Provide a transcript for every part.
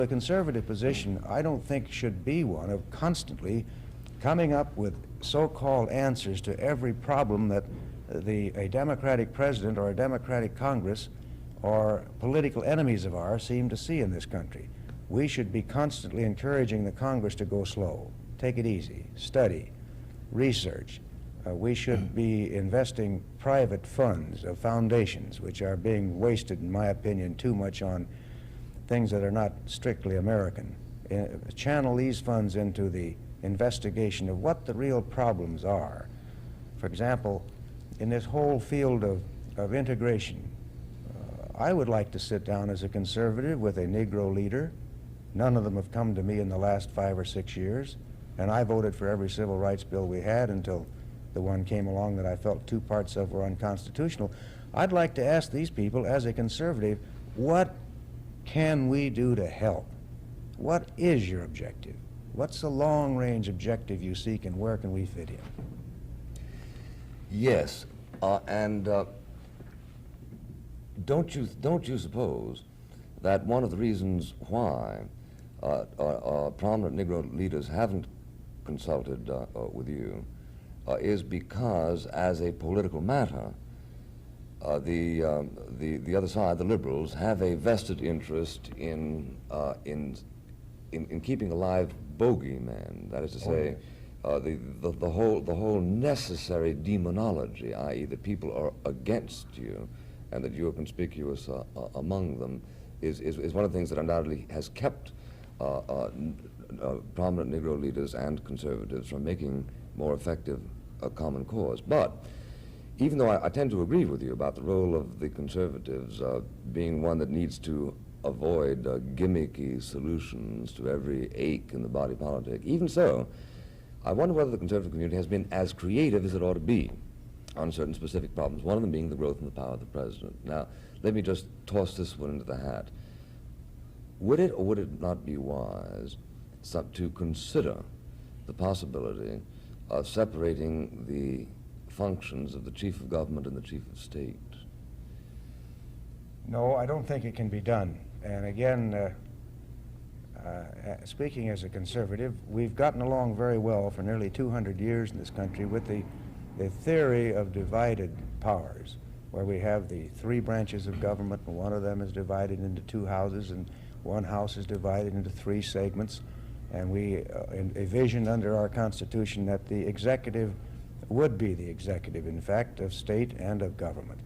The conservative position, I don't think, should be one of constantly coming up with so-called answers to every problem that a Democratic president or a Democratic Congress or political enemies of ours seem to see in this country. We should be constantly encouraging the Congress to go slow, take it easy, study, research. We should be investing private funds of foundations, which are being wasted, in my opinion, too much on things that are not strictly American. Channel these funds into the investigation of what the real problems are. For example, in this whole field of integration, I would like to sit down as a conservative with a Negro leader. None of them have come to me in the last 5 or 6 years, and I voted for every civil rights bill we had until the one came along that I felt 2 parts of were unconstitutional. I'd like to ask these people, as a conservative, what can we do to help? What is your objective? What's the long-range objective you seek, and where can we fit in? Yes, and don't you suppose that one of the reasons why prominent Negro leaders haven't consulted with you is because, as a political matter, the other side, the liberals, have a vested interest in keeping alive bogeymen. That is to say, the whole necessary demonology, i.e., that people are against you, and that you are conspicuous among them, is one of the things that undoubtedly has kept prominent Negro leaders and conservatives from making more effective a common cause. But even though I tend to agree with you about the role of the conservatives being one that needs to avoid gimmicky solutions to every ache in the body politic, even so, I wonder whether the conservative community has been as creative as it ought to be on certain specific problems, one of them being the growth and the power of the president. Now, let me just toss this one into the hat. Would it or would it not be wise to consider the possibility of separating the functions of the chief of government and the chief of state? No, I don't think it can be done. And again, speaking as a conservative, we've gotten along very well for nearly 200 years in this country with the theory of divided powers, where we have the 3 branches of government, and one of them is divided into 2 houses, and one house is divided into 3 segments. And we envisioned under our Constitution that the executive would be the executive, in fact, of state and of government.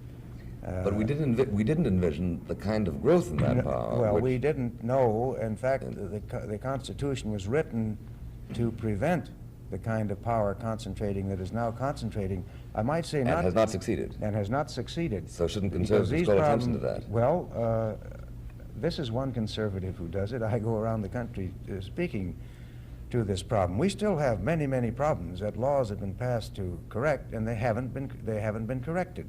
But we didn't envision the kind of growth in that power. Well, we didn't know. In fact, the Constitution was written to prevent the kind of power concentrating that is now concentrating. I might say not. And has not succeeded. And has not succeeded. So shouldn't conservatives call attention to that? Well, this is one conservative who does it. I go around the country speaking to this problem. We still have many, many problems that laws have been passed to correct, and they haven't been corrected.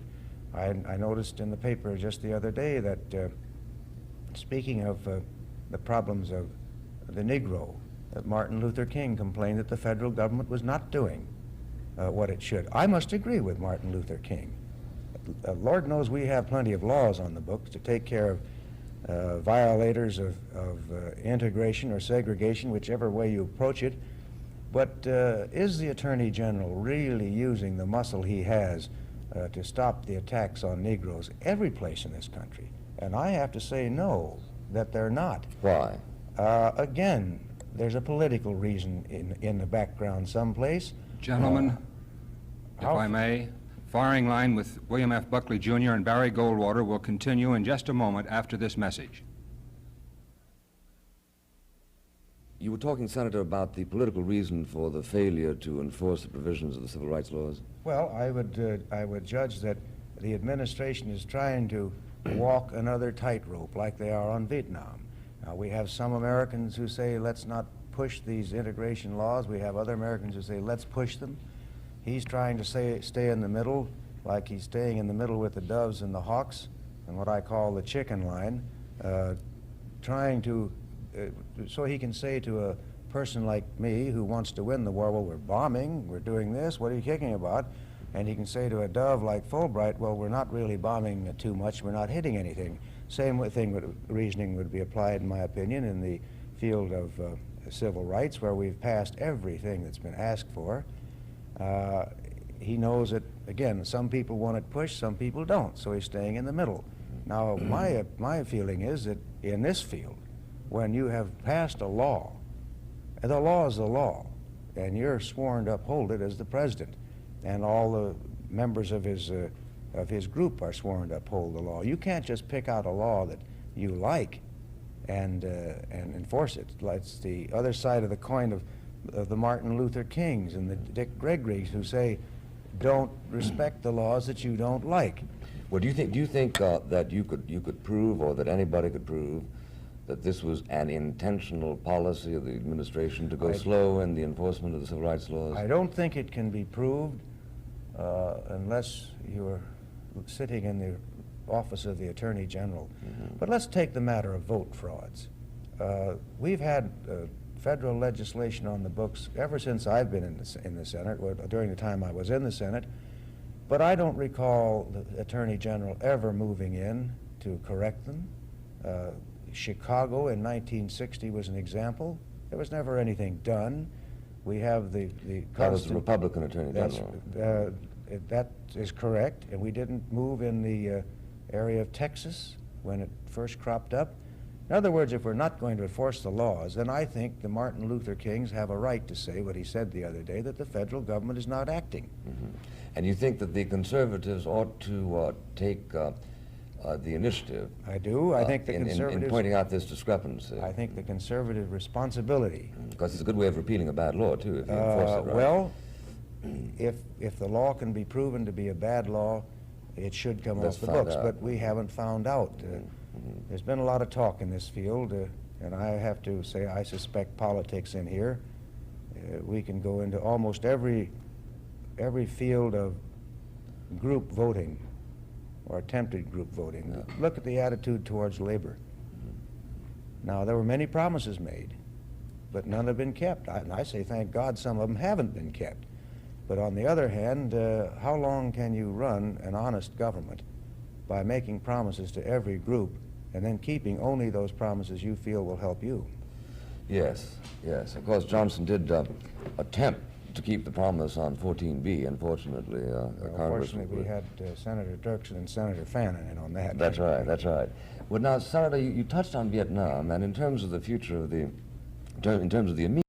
I noticed in the paper just the other day that, speaking of the problems of the Negro, that Martin Luther King complained that the federal government was not doing what it should. I must agree with Martin Luther King. Lord knows we have plenty of laws on the books to take care of violators of integration or segregation, whichever way you approach it. But is the Attorney General really using the muscle he has to stop the attacks on Negroes every place in this country? And I have to say no, that they're not. Why? Again, there's a political reason in the background someplace. Gentlemen, if I may, firing line with William F. Buckley Jr. and Barry Goldwater will continue in just a moment after this message. You were talking, Senator, about the political reason for the failure to enforce the provisions of the civil rights laws. Well, I would judge that the administration is trying to walk another tightrope like they are on Vietnam. We have some Americans who say, let's not push these integration laws. We have other Americans who say, let's push them. He's trying to stay in the middle, like he's staying in the middle with the doves and the hawks, and what I call the chicken line, trying to, so he can say to a person like me who wants to win the war, well, we're bombing, we're doing this, what are you kicking about? And he can say to a dove like Fulbright, well, we're not really bombing too much, we're not hitting anything. Same reasoning would be applied, in my opinion, in the field of civil rights, where we've passed everything that's been asked for. He knows that, again, some people want it pushed, some people don't, so he's staying in the middle. Now, my feeling is that in this field, when you have passed a law, and the law is the law, and you're sworn to uphold it as the president, and all the members of his group are sworn to uphold the law. You can't just pick out a law that you like and enforce it. It's the other side of the coin of the Martin Luther Kings and the Dick Gregory's, who say, don't respect the laws that you don't like. Well, do you think that you could prove, or that anybody could prove, that this was an intentional policy of the administration to go slow in the enforcement of the civil rights laws? I don't think it can be proved unless you are sitting in the office of the Attorney General. But let's take the matter of vote frauds. We've had federal legislation on the books ever since I've been in the Senate, or during the time I was in the Senate, but I don't recall the Attorney General ever moving in to correct them. Chicago in 1960 was an example. There was never anything done. We have the That was the Republican Attorney General. That is correct, and we didn't move in the area of Texas when it first cropped up. In other words, if we're not going to enforce the laws, then I think the Martin Luther Kings have a right to say what he said the other day, that the federal government is not acting. And you think that the conservatives ought to take the initiative? I do. I think the conservatives... in pointing out this discrepancy. I think the conservative responsibility... Because it's a good way of repealing a bad law, too, if you enforce it right. Well, if the law can be proven to be a bad law, it should come off the books, but we haven't found out. There's been a lot of talk in this field, and I have to say I suspect politics in here. We can go into almost every field of group voting or attempted group voting. Look at the attitude towards labor. Now, there were many promises made, but none have been kept. And I say, thank God, some of them haven't been kept. But on the other hand, how long can you run an honest government by making promises to every group and then keeping only those promises you feel will help you? Yes, yes. Of course, Johnson did attempt to keep the promise on 14B. Unfortunately, unfortunately, we had Senator Dirksen and Senator Fannin in on that. That's right, that's right. Well, now, Senator, you touched on Vietnam, and in terms of the future of in terms of the immediate